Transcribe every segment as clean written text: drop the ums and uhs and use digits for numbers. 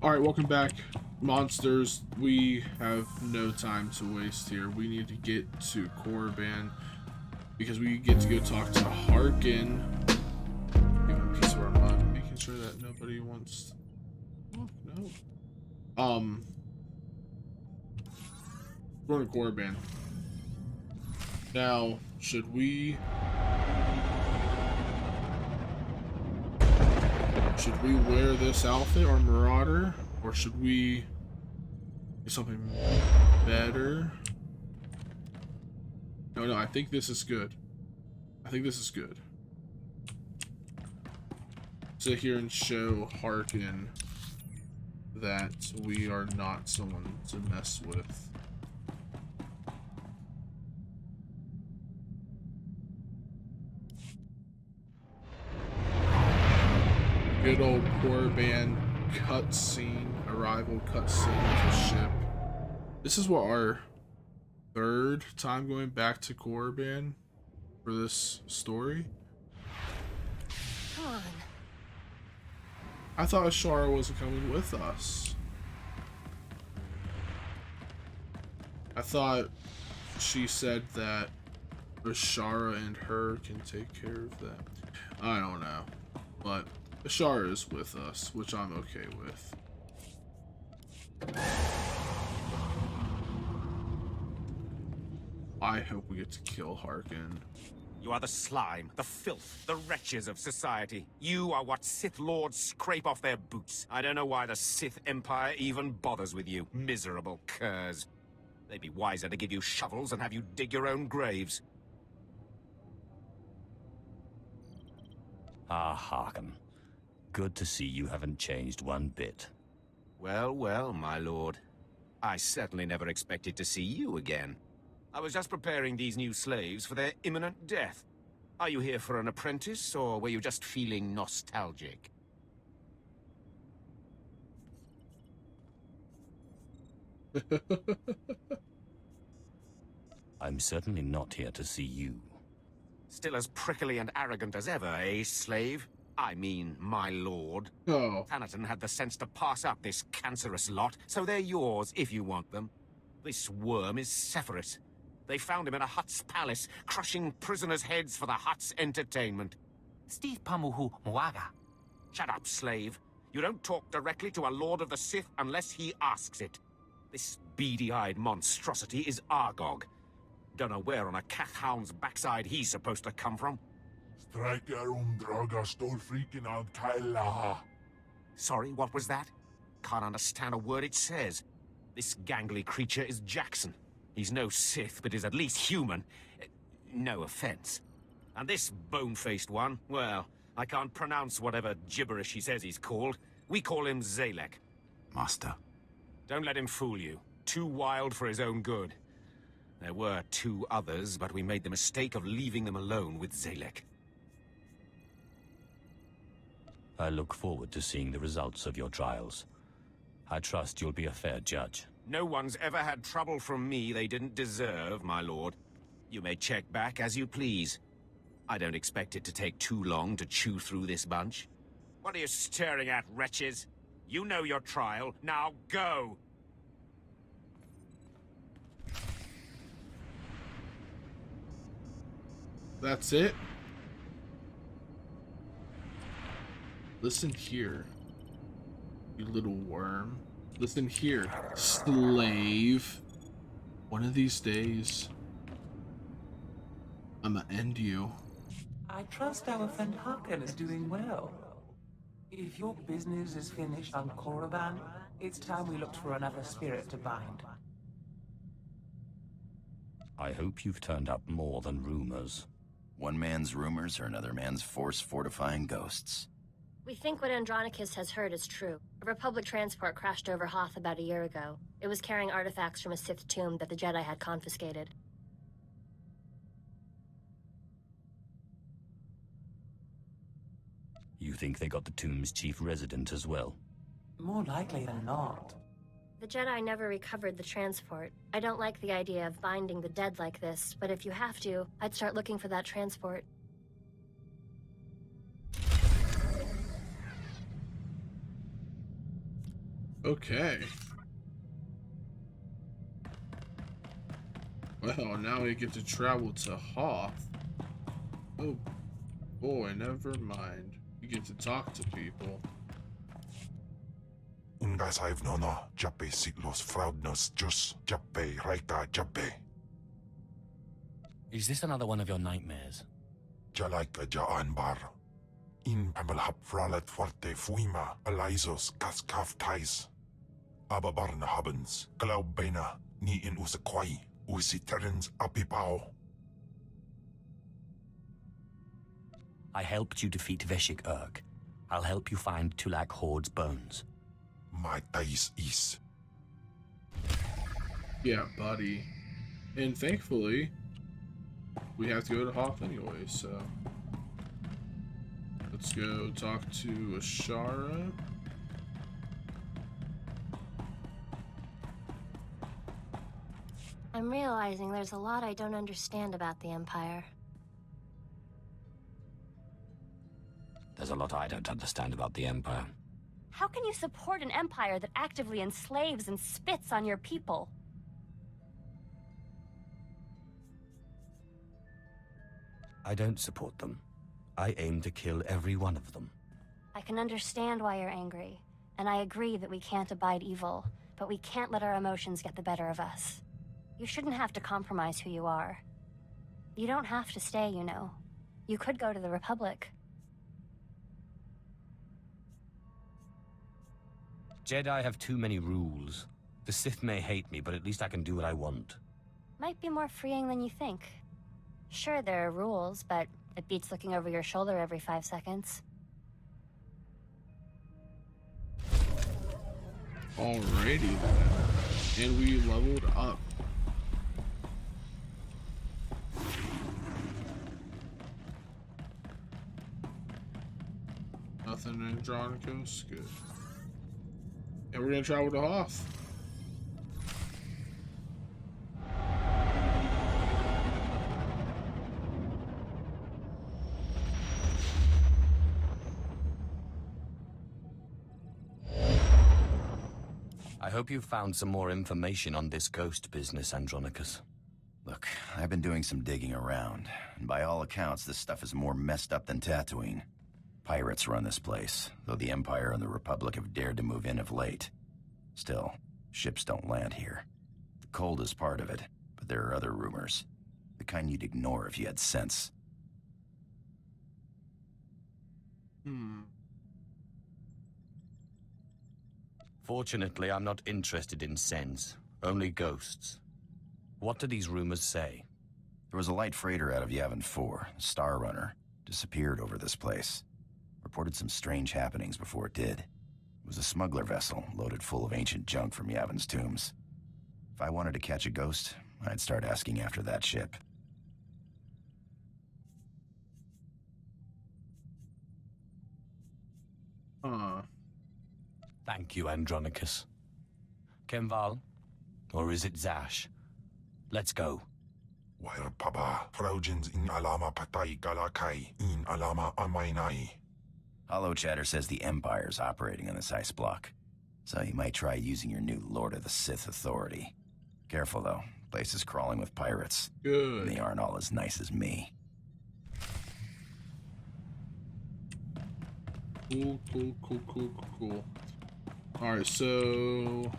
Alright, welcome back, monsters. We have no time to waste here. We need to get to Korriban because we get to go talk to Harken. Give him a piece of our mind, making sure that nobody wants. Oh, no. Going to Korriban. Now, should we wear this outfit or Marauder, or should we do something better? No, I think this is good. I think this is good. Sit here and show Harken that we are not someone to mess with. Good old Korriban cutscene, arrival cutscene of the ship. This is what, our third time going back to Korriban for this story. Come on. I thought Ashara wasn't coming with us. I thought she said that Ashara and her can take care of that. I don't know, but Ashara is with us, which I'm okay with. I hope we get to kill Harken. You are the slime, the filth, the wretches of society. You are what Sith Lords scrape off their boots. I don't know why the Sith Empire even bothers with you, miserable curs. They'd be wiser to give you shovels and have you dig your own graves. Ah, Harken. Good to see you haven't changed one bit. Well, well, my lord. I certainly never expected to see you again. I was just preparing these new slaves for their imminent death. Are you here for an apprentice, or were you just feeling nostalgic? I'm certainly not here to see you. Still as prickly and arrogant as ever, eh, slave? I mean, my lord. Oh. Tanaton had the sense to pass up this cancerous lot, so they're yours if you want them. This worm is Sephiroth. They found him in a Hutt's palace, crushing prisoners' heads for the Hutt's entertainment. Steve Pamuhu Mwaga. Shut up, slave. You don't talk directly to a Lord of the Sith unless he asks it. This beady-eyed monstrosity is Argog. Don't know where on a cat-hound's backside he's supposed to come from. Sorry, what was that? Can't understand a word it says. This gangly creature is Jackson. He's no Sith, but is at least human. No offense. And this bone-faced one, well, I can't pronounce whatever gibberish he says he's called. We call him Zalek. Master. Don't let him fool you. Too wild for his own good. There were two others, but we made the mistake of leaving them alone with Zalek. I look forward to seeing the results of your trials. I trust you'll be a fair judge. No one's ever had trouble from me they didn't deserve, my lord. You may check back as you please. I don't expect it to take too long to chew through this bunch. What are you staring at, wretches? You know your trial. Now go! That's it? Listen here, you little worm. Listen here, slave. One of these days, I'ma end you. I trust our friend Harken is doing well. If your business is finished on Korriban, it's time we looked for another spirit to bind. I hope you've turned up more than rumors. One man's rumors are another man's force-fortifying ghosts. We think what Andronicus has heard is true. A Republic transport crashed over Hoth about a year ago. It was carrying artifacts from a Sith tomb that the Jedi had confiscated. You think they got the tomb's chief resident as well? More likely than not. The Jedi never recovered the transport. I don't like the idea of binding the dead like this, but if you have to, I'd start looking for that transport. Okay. Well, now we get to travel to Hoth. Oh boy, never mind. We get to talk to people. Ungas I've no Jappe Sitlos Fraudnos Jus Jappe Raita Jappe. Is this another one of your nightmares? Jalaika Jaan Bar. In Pamelhap Fralet Forte Fuima Alizos Kaskaf Tais. Ababarna Habens, Glaubena, Ni in Usakwai, Usiterens Apipao. I helped you defeat Veshik Urg. I'll help you find Tulak Horde's bones. My Tais is. Yeah, buddy. And thankfully, we have to go to Hoth anyway, so... Let's go talk to Ashara. I'm realizing there's a lot I don't understand about the Empire. There's a lot I don't understand about the Empire. How can you support an empire that actively enslaves and spits on your people? I don't support them. I aim to kill every one of them. I can understand why you're angry, and I agree that we can't abide evil, but we can't let our emotions get the better of us. You shouldn't have to compromise who you are. You don't have to stay, you know. You could go to the Republic. Jedi have too many rules. The Sith may hate me, but at least I can do what I want. Might be more freeing than you think. Sure, there are rules, but it beats looking over your shoulder every 5 seconds. Alrighty then. And we leveled up. Nothing in Andronicus? Good. And we're gonna travel to Hoth. I hope you found some more information on this ghost business, Andronicus. Look, I've been doing some digging around, and by all accounts, this stuff is more messed up than Tatooine. Pirates run this place, though the Empire and the Republic have dared to move in of late. Still, ships don't land here. The cold is part of it, but there are other rumors. The kind you'd ignore if you had sense. Fortunately, I'm not interested in sense, only ghosts. What do these rumors say? There was a light freighter out of Yavin 4, Star Runner, disappeared over this place. Reported some strange happenings before it did. It was a smuggler vessel loaded full of ancient junk from Yavin's tombs. If I wanted to catch a ghost, I'd start asking after that ship. Thank you, Andronicus. Kemval? Or is it Zash? Let's go. Wire Paba, Fraujins in Alama Patai Galakai, in Alama Amainai. Hollow Chatter says the Empire's operating on this ice block. So you might try using your new Lord of the Sith authority. Careful, though. Place is crawling with pirates. Good. And they aren't all as nice as me. Cool. Alright, so...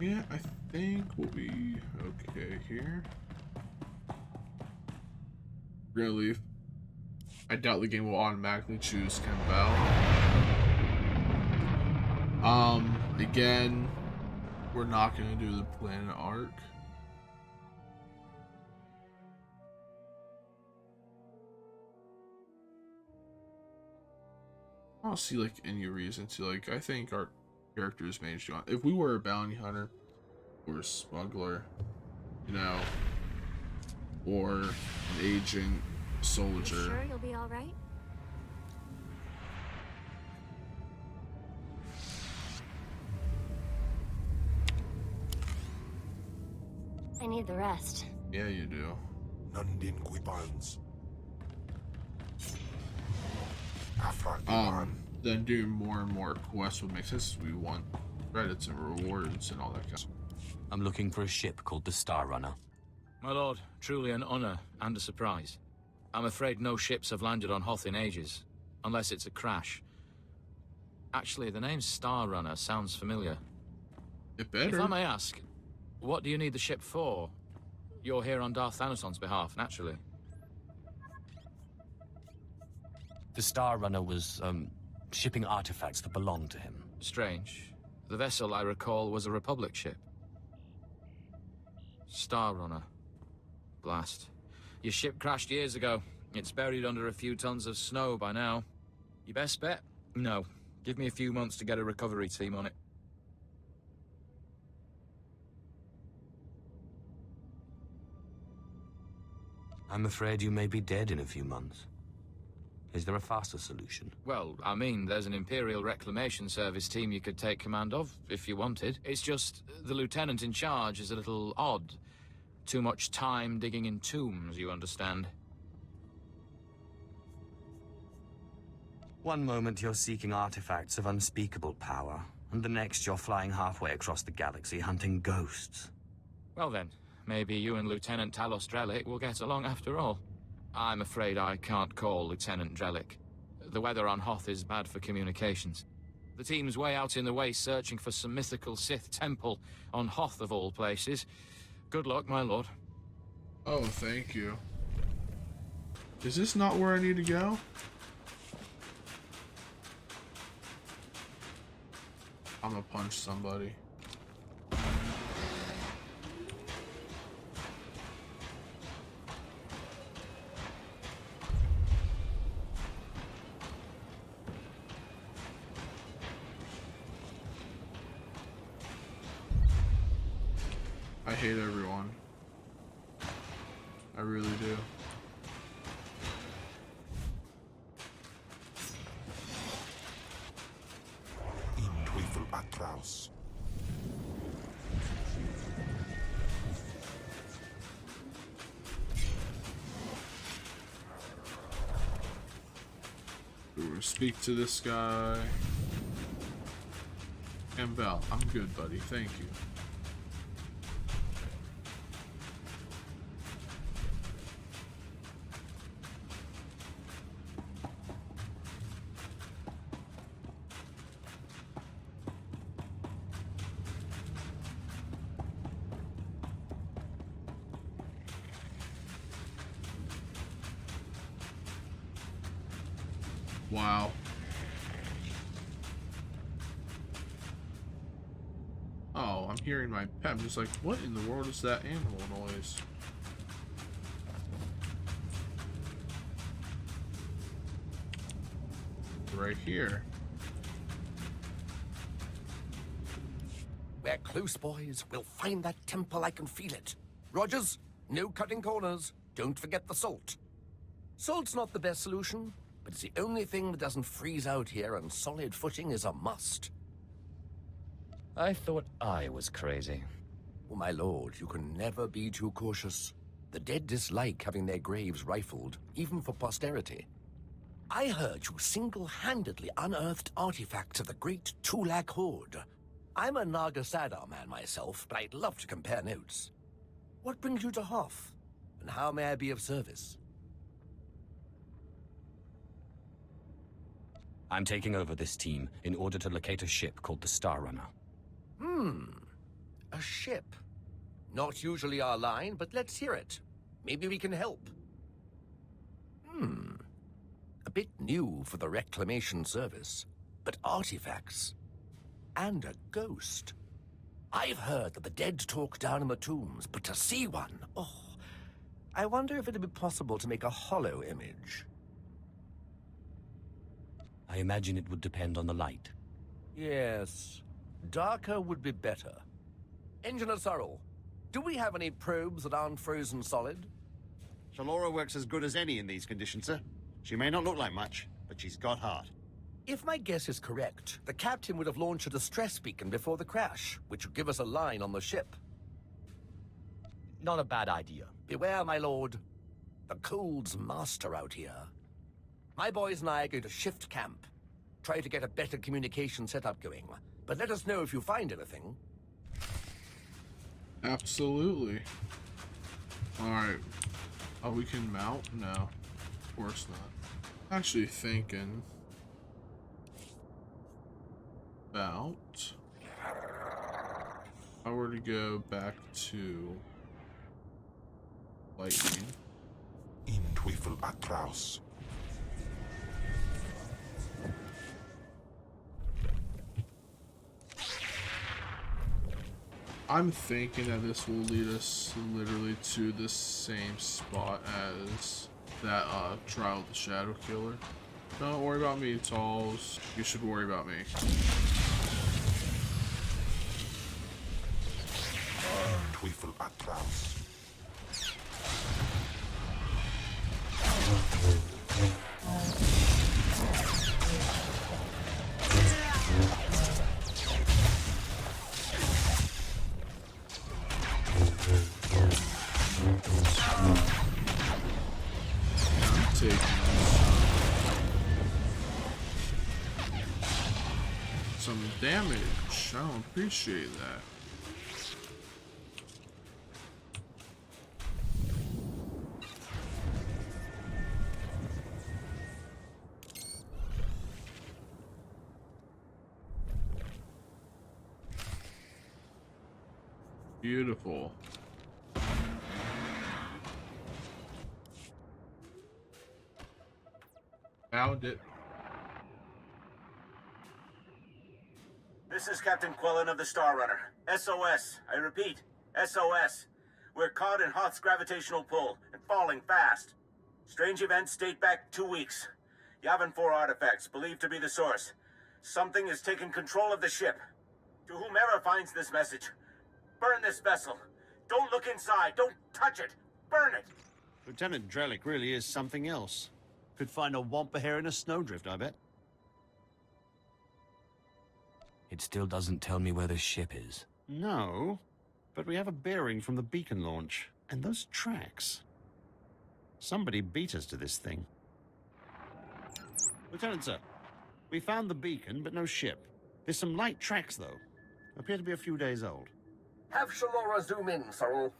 Yeah, I think we'll be okay here. We're gonna leave. I doubt the game will automatically choose Kemval. Again, we're not gonna do the planet arc. I don't see like any reason to, like, I think our characters managed to, if we were a bounty hunter or a smuggler, you know, or an agent, soldier. You sure you'll be all right? I need the rest. Yeah, you do. Nandin Guibans. Afra Iban. then doing more and more quests would make sense. We want credits and rewards and all that kind of stuff. I'm looking for a ship called the Star Runner. My lord, truly an honor and a surprise. I'm afraid no ships have landed on Hoth in ages, unless it's a crash. Actually, the name Star Runner sounds familiar. It better. If I may ask, what do you need the ship for? You're here on Darth Thanason's behalf, naturally. The Star Runner was, shipping artifacts that belonged to him. Strange. The vessel, I recall, was a Republic ship. Star Runner. Blast. Your ship crashed years ago. It's buried under a few tons of snow by now. Your best bet? No. Give me a few months to get a recovery team on it. I'm afraid you may be dead in a few months. Is there a faster solution? Well, I mean, there's an Imperial Reclamation Service team you could take command of, if you wanted. It's just, the lieutenant in charge is a little odd. Too much time digging in tombs, you understand. One moment you're seeking artifacts of unspeakable power, and the next you're flying halfway across the galaxy hunting ghosts. Well then, maybe you and Lieutenant Talos Drellick will get along after all. I'm afraid I can't call Lieutenant Drellick. The weather on Hoth is bad for communications. The team's way out in the way searching for some mythical Sith temple on Hoth of all places. Good luck, my lord. Oh, thank you. Is this not where I need to go? I'm gonna punch somebody. I hate everyone. I really do. In Teufel atraus. We're gonna speak to this guy. And Val, I'm good, buddy. Thank you. Wow. Oh, I'm hearing my pet. I'm just like, what in the world is that animal noise? Right here. We're close, boys. We'll find that temple. I can feel it. Rogers, no cutting corners. Don't forget the salt. Salt's not the best solution, but it's the only thing that doesn't freeze out here, and solid footing is a must. I thought I was crazy. Oh, my lord, you can never be too cautious. The dead dislike having their graves rifled, even for posterity. I heard you single-handedly unearthed artifacts of the great Tulak Horde. I'm a Naga Sadar man myself, but I'd love to compare notes. What brings you to Hoth, and how may I be of service? I'm taking over this team in order to locate a ship called the Star Runner. A ship. Not usually our line, but let's hear it. Maybe we can help. A bit new for the Reclamation Service, but artifacts. And a ghost. I've heard that the dead talk down in the tombs, but to see one, oh, I wonder if it'd be possible to make a hollow image. I imagine it would depend on the light. Yes, darker would be better. Engineer Sorrel, do we have any probes that aren't frozen solid? Shalora works as good as any in these conditions, sir. She may not look like much, but she's got heart. If my guess is correct, the captain would have launched a distress beacon before the crash, which would give us a line on the ship. Not a bad idea. Beware, my lord. The cold's master out here. My boys and I are going to shift camp. try to get a better communication setup going. But let us know if you find anything. Absolutely. Alright. Oh, we can mount? No. Of course not. Actually thinking about if I were to go back to lightning. In Teufel atraus. I'm thinking that this will lead us literally to the same spot as that trial of the Shadow Killer. Don't worry about me, Talls. You should worry about me. Teufel atraus. Taking some damage. I don't appreciate that. Beautiful. Found it. This is Captain Quellen of the Star Runner. SOS. I repeat, SOS. We're caught in Hoth's gravitational pull and falling fast. Strange events date back 2 weeks. Yavin 4 artifacts, believed to be the source. Something has taken control of the ship. To whomever finds this message, burn this vessel. Don't look inside. Don't touch it. Burn it. Lieutenant Drellick really is something else. Could find a wampa hair in a snowdrift, I bet. It still doesn't tell me where the ship is. No, but we have a bearing from the beacon launch. And those tracks. Somebody beat us to this thing. Lieutenant, sir. We found the beacon, but no ship. There's some light tracks, though. Appear to be a few days old. Have Shalora zoom in, Sorrel.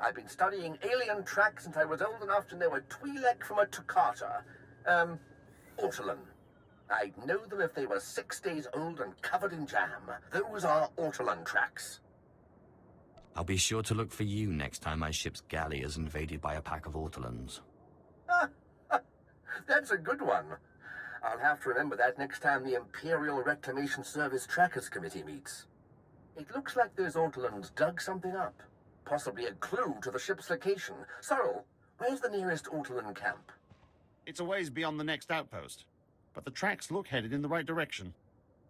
I've been studying alien tracks since I was old enough to know a Twi'lek from a Toccata. Ortolan. I'd know them if they were 6 days old and covered in jam. Those are Ortolan tracks. I'll be sure to look for you next time my ship's galley is invaded by a pack of Ortolans. That's a good one. I'll have to remember that next time the Imperial Reclamation Service Trackers Committee meets. It looks like those Ortolans dug something up. Possibly a clue to the ship's location. Sorrel, where's the nearest Ortolan camp? It's a ways beyond the next outpost. But the tracks look headed in the right direction.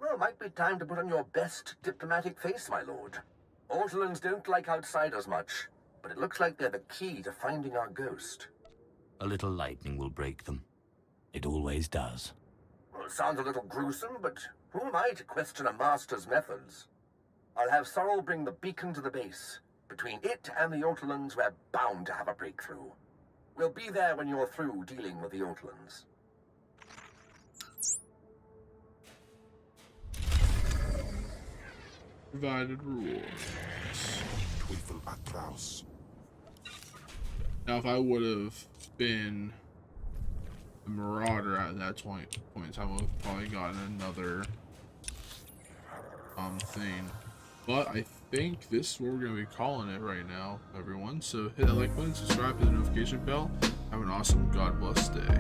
Well, might be time to put on your best diplomatic face, my lord. Ortolans don't like outsiders much, but it looks like they're the key to finding our ghost. A little lightning will break them. It always does. Well, it sounds a little gruesome, but who am I to question a master's methods? I'll have Sorrel bring the beacon to the base. Between it and the Ortolans, we're bound to have a breakthrough. We'll be there when you're through dealing with the Ortolans. Provided rewards. Teufel atraus. Now, if I would have been a marauder at that point in time, I would have probably gotten another thing. But I think this is what we're going to be calling it right now, everyone. So hit that like button, subscribe, hit the notification bell. Have an awesome God bless day.